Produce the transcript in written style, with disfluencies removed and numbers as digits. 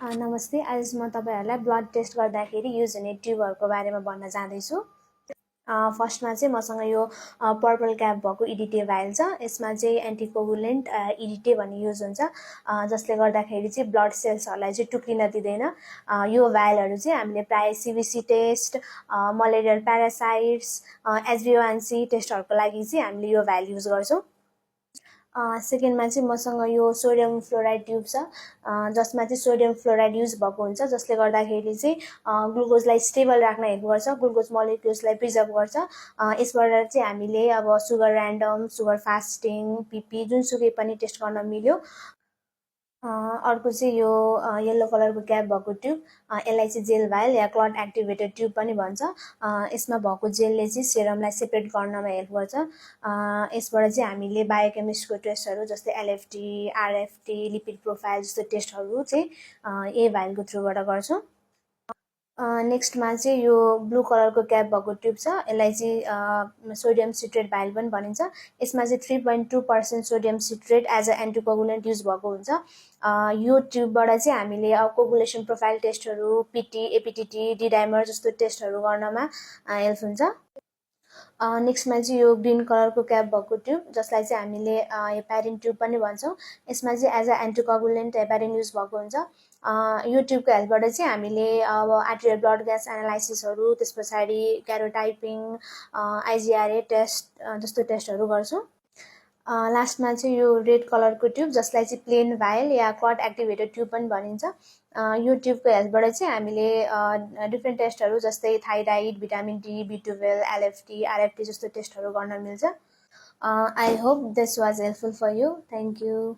नमस्ते। आज म तपाईहरुलाई ब्लड टेस्ट गर्दाखेरि युज हुने ट्युबहरुको बारेमा भन्न जाँदैछु। फर्स्टमा चाहिँ मसँग यो पर्पल क्याप भएको इडिटे भाइल छ। यसमा चाहिँ एन्टिकोगुलेन्ट इडिटे भन्ने युज हुन्छ, जसले गर्दाखेरि चाहिँ ब्लड सेल्सहरुलाई चाहिँ टुक्रिन दिँदैन। यो भाइलहरु चाहिँ हामीले प्राय सीबीसी टेस्ट, मलेरियल प्यारासाइट्स, एचबीओएनसी टेस्टहरुको लागि चाहिँ हामीले यो भाइल युज गर्छौं। सेकेन्डमा चाहिँ मसँग यो सोडियम फ्लोराइड ट्युब छ, जसमा चाहिँ सोडियम फ्लोराइड युज भएको हुन्छ, जसले गर्दाखेरि चाहिँ ग्लुकोजलाई स्टेबल राख्न हेल्प गर्छ, ग्लुकोज मोलिक्युल्सलाई प्रिजर्भ गर्छ। यसबाट चाहिँ हामीले अब sugar random, sugar fasting, PP जुनसुकै पनि टेस्ट गर्न मिल्यो। अर्को चाहिँ यो येल्लो कलरको क्याप भएको ट्युब, यसलाई चाहिँ जेल भाइल या क्लट एक्टिभेटेड ट्युब पनि भन्छ। यसमा भएको जेलले चाहिँ सेरमलाई सेपरेट गर्नमा हेल्प गर्छ। यसबाट चाहिँ हामीले बायोकेमिस्ट्रीको टेस्टहरु जस्तै एलएफटी, आरएफटी, लिपिड प्रोफाइल जस्तो टेस्टहरु चाहिँ यही भाइलको थ्रुबाट गर्छौं। नेक्स्टमा चाहिँ यो ब्लू कलरको क्याप भएको ट्युब छ, यसलाई चाहिँ सोडियम सिट्रेट भाइल पनि भनिन्छ। यसमा चाहिँ 3.2% sodium citrate as a anticoagulant use भएको हुन्छ। यो ट्युबबाट चाहिँ हामीले कोगुलेसन प्रोफाइल टेस्टहरु, पीटी, एपीटीटी, डी डाइमर जस्तो टेस्टहरु गर्नमा हेल्प हुन्छ। नेक्स्टमा चाहिँ यो ग्रीन कलरको क्याप भएको ट्युब, जसलाई चाहिँ हामीले हेपारिन ट्युब पनि भन्छौं। यसमा चाहिँ एज अ एन्टिकोगुलेन्ट हेपारिन युज भएको हुन्छ। यो ट्युबको हेल्पबाट चाहिँ हामीले अब आर्टेरियल ब्लड ग्यास एनालाइसिसहरु, त्यसपछाडी क्यारोटाइपिङ, आइजीआरए टेस्ट जस्तो टेस्टहरु गर्छौं। लास्टमा चाहिँ यो रेड कलरको ट्युब, जसलाई चाहिँ प्लेन भाइल या क्लट एक्टिभेटेड ट्युब पनि भनिन्छ। यो ट्युबको हेल्पबाट चाहिँ हामीले डिफ्रेन्ट टेस्टहरु जस्तै thyroid, vitamin D, B12, LFT, RFT जस्तो टेस्टहरु गर्न मिल्छ। I hope this was helpful for you. Thank you.